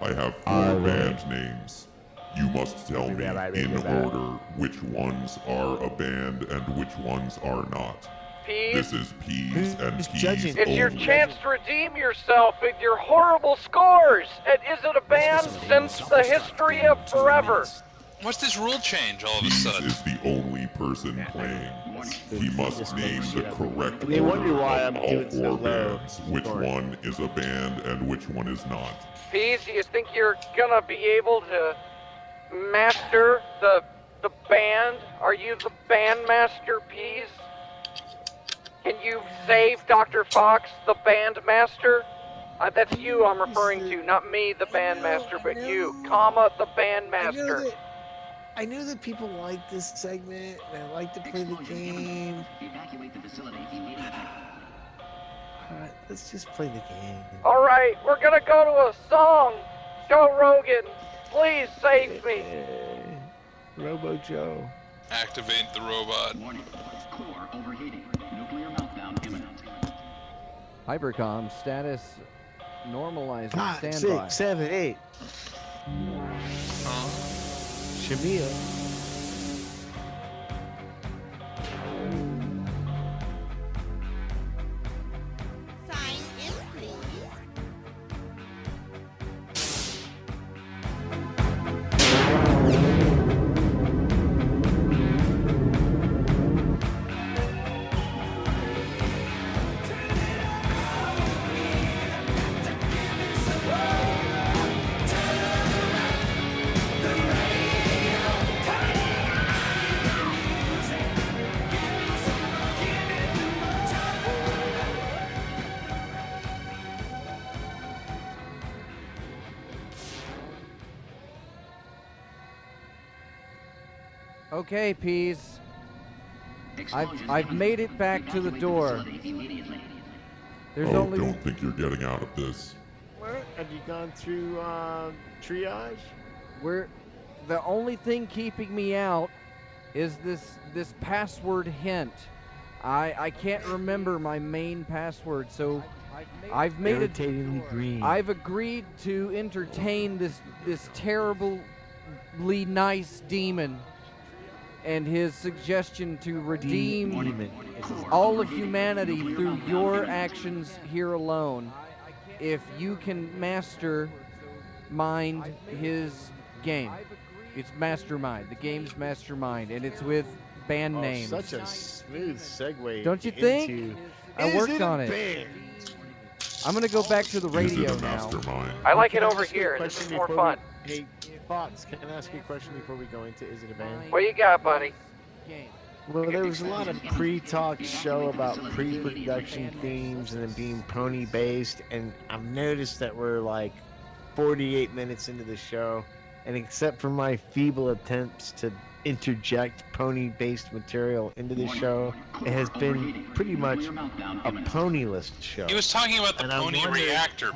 I have four band names. You must tell me in order which ones are a band and which ones are not. Peas, This is Peas and Who's Peas judging? it's your only. chance to redeem yourself with your horrible scores at Is It a Band since the history of forever. What's this rule change all of a Peas sudden? is the only person playing. He must name the correct They wonder order why of I'm all doing so four low bands, which scoring. one is a band and which one is not. Peas, do you think you're gonna be able to master the band? Are you the band master, Peas? Can you save Dr. Fox, the band master? That's you I'm referring to, not me, the band master, but you, comma, the band master. I knew that people like this segment, and I like to play the game. Evacuate the facility immediately. Alright, let's just play the game. All right, we're gonna go to a song. Joe Rogan, please save me. Robo Joe. Activate the robot. Warning. Core overheating. Nuclear meltdown imminent. Hypercom status normalizing 5, standby. 6, 7, 8. Shamia. Sign in, please. Okay, Peas. I've made it back to the door. There's Oh, only don't think you're getting out of this. What? Have you gone through triage? The only thing keeping me out is this password hint. I can't remember my main password, so I've made Irritatingly green. I've agreed to entertain this terribly nice demon and his suggestion to redeem all of humanity through your actions here alone. If you can mastermind his game. It's Mastermind. The game's Mastermind, and it's with band names. Such a smooth segue. Don't you think? I worked on it. I'm gonna go back to the radio now. I like it over here. This is more fun. Hey, Fox, can I ask you a question before we go into Is It a Band? What you got, buddy? Well, there was a lot of pre-talk show about pre-production themes and then being pony-based, and I've noticed that we're like 48 minutes into the show, and except for my feeble attempts to interject pony-based material into the show, it has been pretty much a ponyless show. He was talking about the pony reactor.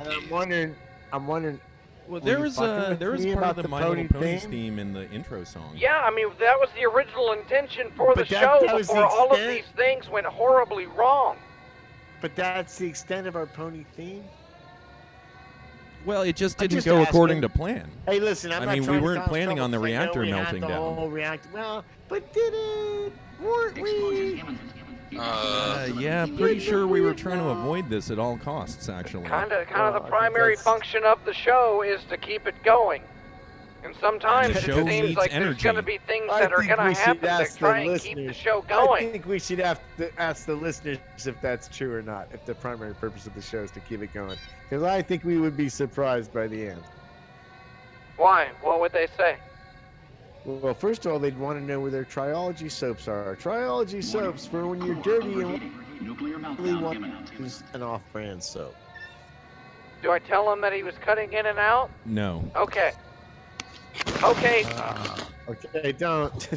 I'm wondering. Well, there was part of the My Little Ponies theme? theme in the intro song. Yeah, I mean, that was the original intention for the But show that was the before all of extent. these things went horribly wrong. But that's the extent of our pony theme. Well, it just I'm didn't just go asking. according to plan. Hey, listen, I'm I not mean, trying we to weren't cause planning trouble on the 'cause I know reactor we had melting the down. whole well, but did it? Weren't we? Yeah, pretty sure we were trying to avoid this at all costs, actually. Kind of the primary function of the show is to keep it going. And sometimes And it the show seems needs like there's energy. going to be things I that are think going we to should happen to ask try the and keep the listeners. show I going. think we should have to ask the listeners if that's true or not, if the primary purpose of the show is to keep it going. Because I think we would be surprised by the end. Why? What would they say? Well, first of all, they'd want to know where their triology soaps are. Triology soaps for when you're dirty and really want to use an off-brand soap. Do I tell him that he was cutting in and out? No. Okay. Okay. Okay, don't.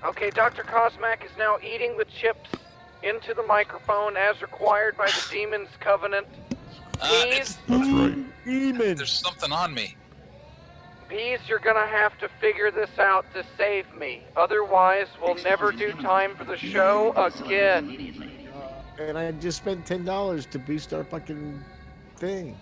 Okay, Dr. Cosmac is now eating the chips into the microphone as required by the Demon's Covenant. Peas, That's right. Demon. There's something on me. Peas, you're gonna have to figure this out to save me. Otherwise, we'll never do time for the show again. And I just spent $10 to boost our fucking thing.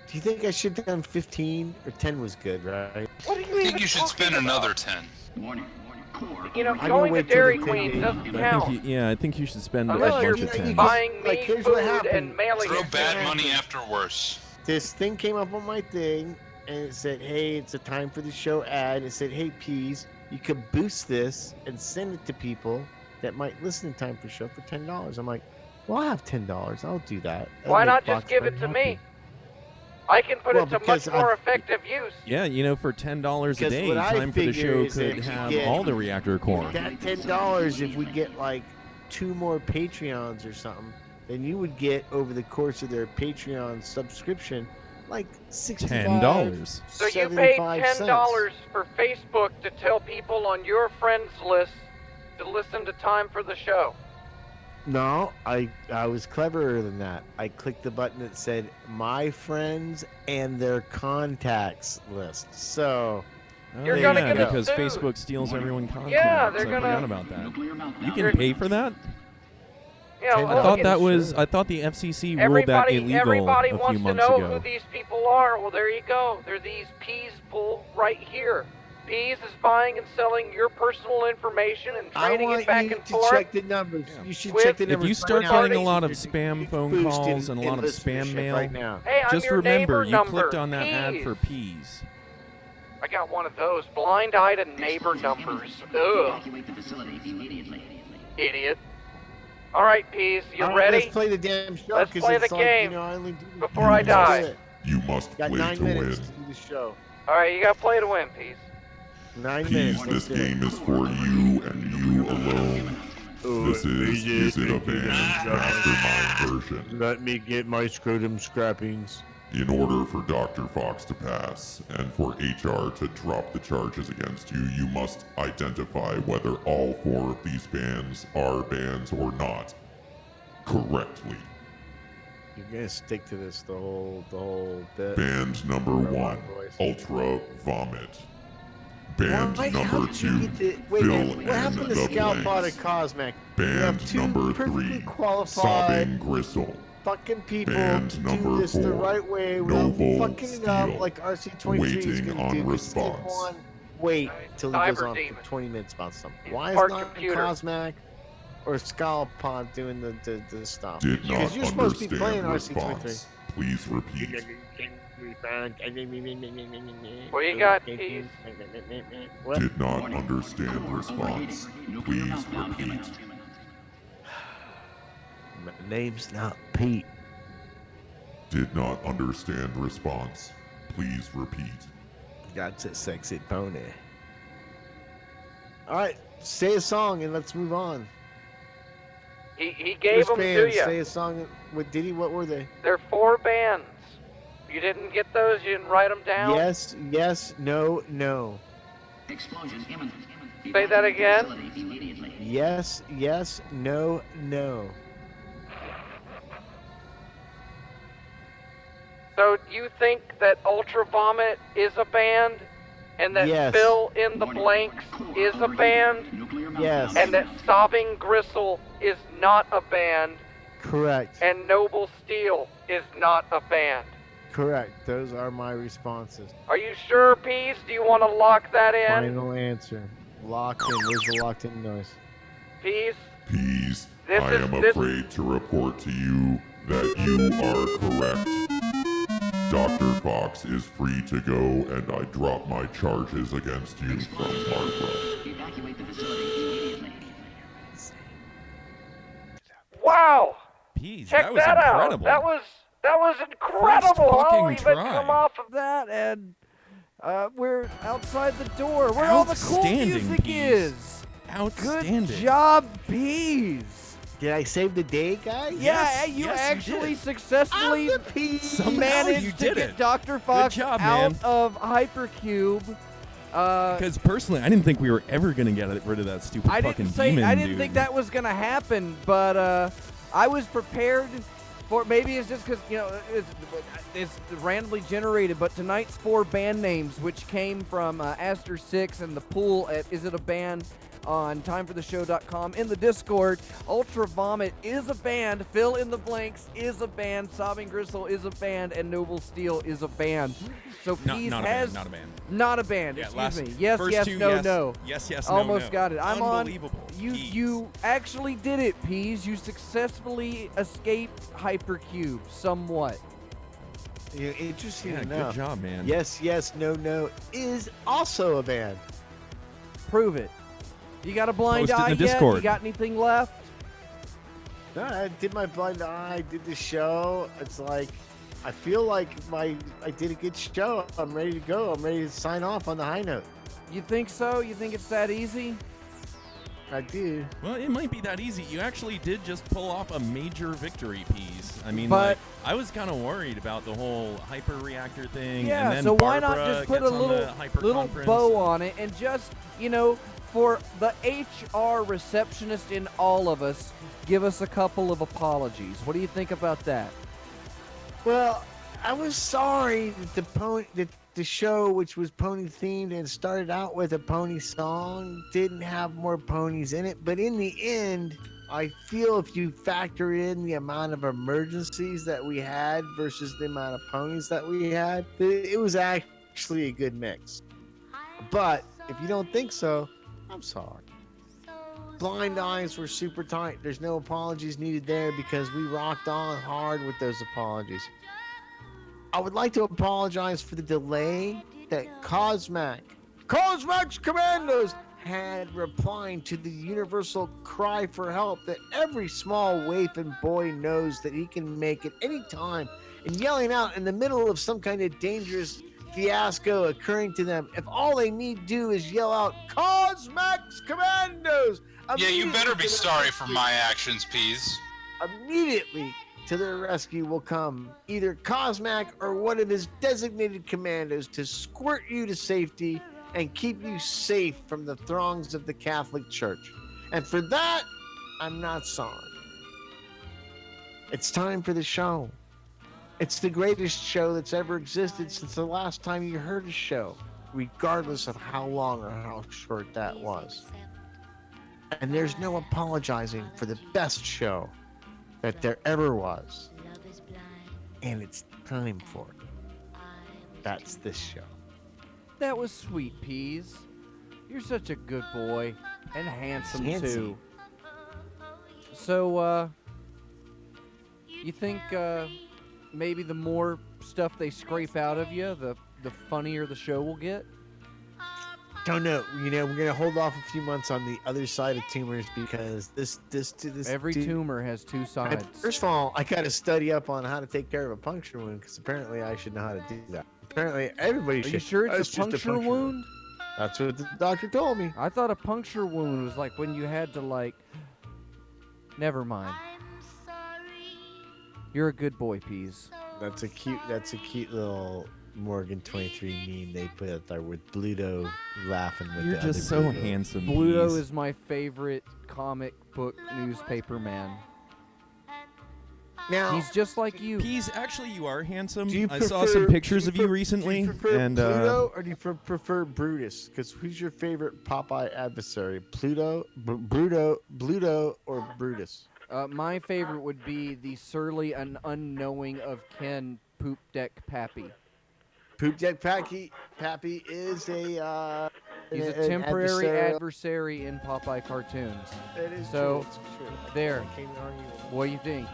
Do you think I should have done 15 or 10 was good, right? What do you I think even you should talking spend about? another 10. You know, I'm gonna going to wait till Dairy the Queen 10 doesn't I count. think I think you should spend a Unless bunch you're of 10. buying me Like, here's what food happened. and mailing Throw it. bad money after worse. This thing came up on my thing, and it said, hey, it's a time for the show ad. It said, hey, Peas, you could boost this and send it to people that might listen to Time for Show for $10. I'm like, well, I have $10. I'll do that. That'll Why make not just Fox give it very to happy. me? I can put Well, it to because much more effective use. Yeah, you know, for $10 a Because day, what I Time for the figure Show is if could you have get all the reactor core. That $10, if we get like 2 more Patreons or something, then you would get over the course of their Patreon subscription like $10. So you paid 75 $10 cents. for Facebook to tell people on your friends list to listen to Time for the Show. No, I was cleverer than that. I clicked the button that said my friends and their contacts list. So You're Oh, gonna yeah, get because sued. Facebook steals everyone contacts. Yeah, they're I gonna- forgot about that. You You're- can pay for that? You know, I look, thought that it's- was. I thought the FCC ruled that illegal everybody a few wants to months know ago. who these people are. Well, there you go. They're these Peas pull right here. Peas is buying and selling your personal information and I trading want it back you and to forth. check the numbers. You should With- check the If numbers. you start right now. getting a lot of spam phone Boost calls in- and a lot in of spam listenership mail, right now. Hey, I'm just your remember neighbor you number, clicked on that ad Peas. for peas. I got one of those blind-eyed and neighbor numbers. Ugh. Idiot. All right, Peas, you All right, ready? Let's play the damn show. Let's 'cause play it's the like, game you know, I only do before I die. You must Got play 9 to minutes win. to do the show. All right, you got to play to win, Peas. 9 Peas, minutes. this Let's do it. game is for you and you alone. This is It a Band Mastermind version. Let me get my scrotum scrappings. In order for Dr. Fox to pass and for HR to drop the charges against you, you must identify whether all 4 of these bands are bands or not correctly. You're gonna stick to this the whole bit. Band number 1, Ultra Vomit. Band How number did you 2, get to, wait, Fill man, in what happened to the Scout Pod blanks. and Cosmic? Band number 3, qualified Sobbing Gristle. fucking people Band to number do this 4, the right way Noble without fucking it up Steel. like RC23 is Waiting gonna on do. 'Cause response. Step one, wait till he goes Cyber on Demon. for 20 minutes about something. Why is Part not computer. Cosmic or Scout Pod doing the stuff? Did not Because you're supposed to be playing understand RC23. response. Please repeat. What you got, Keys? What? Did not understand response. Please repeat. My name's not Pete. Did not understand response. Please repeat. That's a sexy pony. All right, say a song and let's move on. He gave them to Bands, you. say a song. What did he? What were they? They're 4 bands. You didn't get those? You didn't write them down? Yes, yes, no, no. Explosion imminent. Say that again? Facility immediately. Yes, yes, no, no. So you think that Ultra Vomit is a band? And that Yes. Fill in the Blanks is a band? Nuclear meltdown. Yes. And that Sobbing Gristle is not a band? Correct. And Noble Steel is not a band? Correct. Those are my responses. Are you sure, Peas? Do you want to lock that in? Final answer. Locked in. Where's the locked in noise? Peas? Peas, This I is- am this- afraid to report to you that you are correct. Dr. Fox is free to go, and I drop my charges against you from Hardbrook. Evacuate the facility immediately. Wow! Peas, Check that was that incredible. out. That was incredible. First I'll fucking even try. come off of That and we're outside the door where all the cool Outstanding, music Peas. is. Outstanding. Good job, Peas. Did I save the day, guys? Yeah, Yes, you yes, you actually did. successfully Somehow managed you to did get it. Dr. Fox job, out man. of Hypercube. Because personally, I didn't think we were ever gonna get rid of that stupid I fucking didn't say demon I didn't dude. think that was gonna happen, but I was prepared for. Maybe it's just because it's randomly generated. But tonight's 4 band names, which came from Aster 6 and the pool at Is It a Band on timefortheshow.com in the Discord. Ultra Vomit is a band. Fill in the Blanks is a band. Sobbing Gristle is a band, and Noble Steel is a band. So Peas not a has band, not a band. Not a band. Yeah, Excuse me. Yes, first yes, two, no, yes. no. Yes, yes, no, Almost no. got it. I'm on. Unbelievable. Peas. You actually did it, Peas. You successfully escaped Hypercube somewhat. Yeah, interesting Yeah, enough. good job, man. Yes, yes, no, no is also a band. Prove it. You got a blind Post it in eye the yet? Discord. You got anything left? No, I did my blind eye. I did the show. It's like I feel like I did a good show. I'm ready to go. I'm ready to sign off on the high note. You think so? You think it's that easy? I do. Well, it might be that easy. You actually did just pull off a major victory, Peas. I mean, But- I was kind of worried about the whole hyper reactor thing. Yeah, and then so why not Barbara just put a gets on the little hyper little conference. bow on it and just, for the HR receptionist in all of us, give us a couple of apologies. What do you think about that? Well, I was sorry that the show, which was pony themed and started out with a pony song, didn't have more ponies in it. But in the end, I feel if you factor in the amount of emergencies that we had versus the amount of ponies that we had, it was actually a good mix. But if you don't think so, I'm sorry. Blind eyes were super tight. There's no apologies needed there because we rocked on hard with those apologies. I would like to apologize for the delay that Cosmac's Commandos had replying to the universal cry for help that every small waif and boy knows that he can make at any time, and yelling out in the middle of some kind of dangerous fiasco occurring to them. If all they need do is yell out, Cosmac's Commandos! Yeah, you better be immediately sorry for my actions, Peas. Immediately to their rescue will come either Cosmac or one of his designated commandos to squirt you to safety and keep you safe from the throngs of the Catholic Church. And for that, I'm not sorry. It's time for the show. It's the greatest show that's ever existed since the last time you heard a show, regardless of how long or how short that was. And there's no apologizing for the best show that there ever was. And it's time for it. That's this show. That was sweet, Peas. You're such a good boy. And handsome, Fancy. too. So, you think, maybe the more stuff they scrape out of you, the funnier the show will get? Don't know. You know, we're gonna hold off a few months on the other side of tumors because this Every tumor has two sides. First of all, I gotta study up on how to take care of a puncture wound because apparently I should know how to do that. Apparently everybody should. Are you sure it's just a puncture wound? That's what the doctor told me. I thought a puncture wound was like when you had to like. Never mind. You're a good boy, Peas. That's a cute little Morgan 23 meme they put up there with Bluto laughing with You're the just other so Bluto. handsome. Bluto Peas. is my favorite comic book newspaper man. Now he's just like you. Peas, actually, you are handsome. Do you I saw some pictures of you recently, Do you prefer and Pluto or do you prefer Brutus? Because who's your favorite Popeye adversary? Bluto, or Brutus? My favorite would be the surly and unknowing of Ken Poop Deck Pappy. Poop Deck Pappy is a He's a temporary adversary in Popeye cartoons. That is so, true. It's true. There. I can't argue with that. What do you think?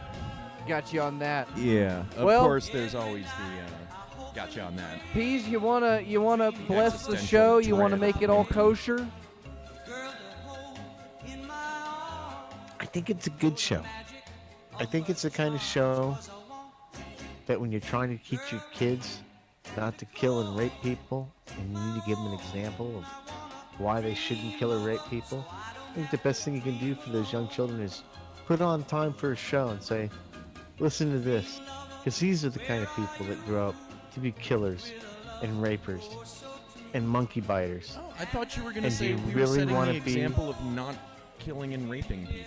Got you on that. yeah, of Well- course, there's always the got you on that. Peas, you wanna bless the Existential show? You wanna dread. make it all kosher? I think it's a good show. I think it's the kind of show that when you're trying to teach your kids not to kill and rape people, and you need to give them an example of why they shouldn't kill or rape people, I think the best thing you can do for those young children is put on time for a show and say, listen to this, because these are the kind of people that grow up to be killers and rapers and monkey biters. Oh, I thought you were going to And say you we were really setting wanna the be- example of not killing and raping people.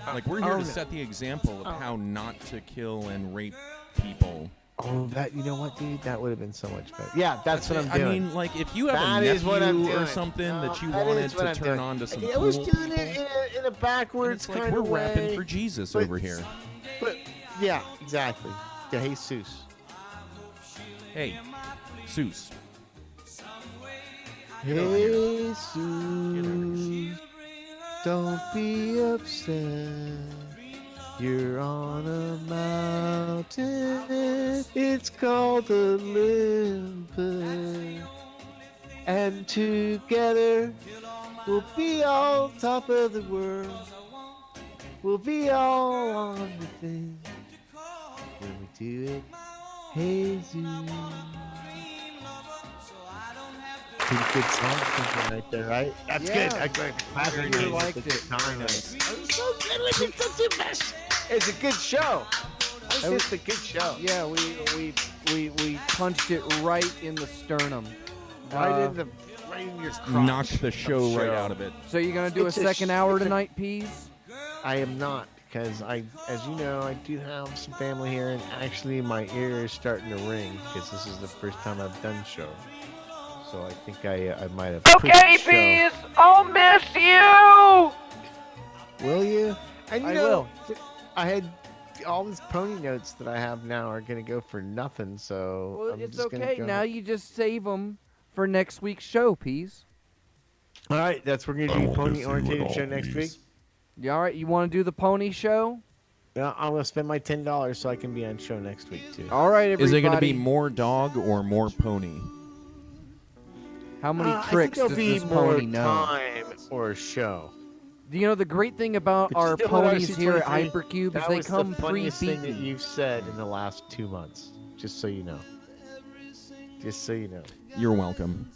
Like, we're here oh, to no. set the example of how not to kill and rape people. Oh, that, you know what, dude? That would have been so much better. Yeah, that's what I'm doing. I mean, like, if you have That a is what I'm nephew or doing. something that you That wanted is what to I'm turn doing. on to some I was cool doing people, it in a backwards it's like kind we're of way. rapping for Jesus but- over here. But yeah, exactly. Yeah, Jesus. Hey, Seuss. Jesus, don't be upset. You're on a mountain. It's called Olympus. And together we'll be on top of the world. We'll be all on the thing when we do it. Jesus. Pretty good song right there, right? That's Yeah. good. I really liked it. It's a good show. It's a good show. Yeah, we punched it right in the sternum. Right in your crotch. Knocked the show right out of it. So you're gonna do It's a a second hour tonight, Peas? I am not, because as you know, I do have some family here, and actually my ear is starting to ring because this is the first time I've done show. So I think I might have. Okay, pushed show. Peas, I'll miss you! Will you? And you I know, will. I had all these pony notes that I have now are gonna go for nothing. So Well, I'm it's just gonna okay. go. Now you just save them for next week's show, Peas. All right, that's we're gonna I do won't pony miss you at oriented all, show next week. please. You all right? You want to do the pony show? Yeah, I'm gonna spend my $10 so I can be on show next week too. All right, everybody. Is it going to be more dog or more pony? How many I think tricks there'll does be this more pony know? time or show. You know, the great thing about But our still at ponies here at RC23, Hypercube is that they was come the funniest thing that pre-beaten. you've said in the last 2 months. Just so you know. Just so you know. You're welcome.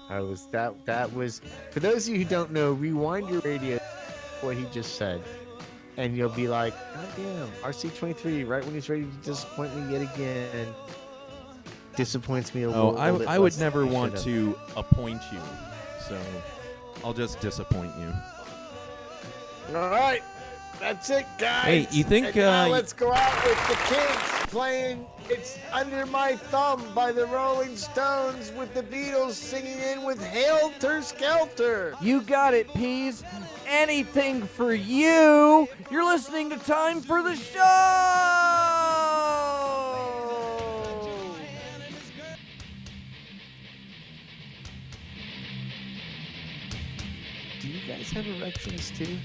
That was for those of you who don't know, rewind your radio what he just said. And you'll be like, God damn, RC23, right when he's ready to disappoint me yet again. Disappoints me a little. Oh, I would less never than he want should've. to appoint you, so I'll just disappoint you. All right, that's it, guys. Hey, you think, And now uh, let's go out with the kids playing It's Under My Thumb by the Rolling Stones with the Beatles singing in with Helter Skelter. You got it, Peas. Anything for you. You're listening to Time for the Show. Do you guys have erections too?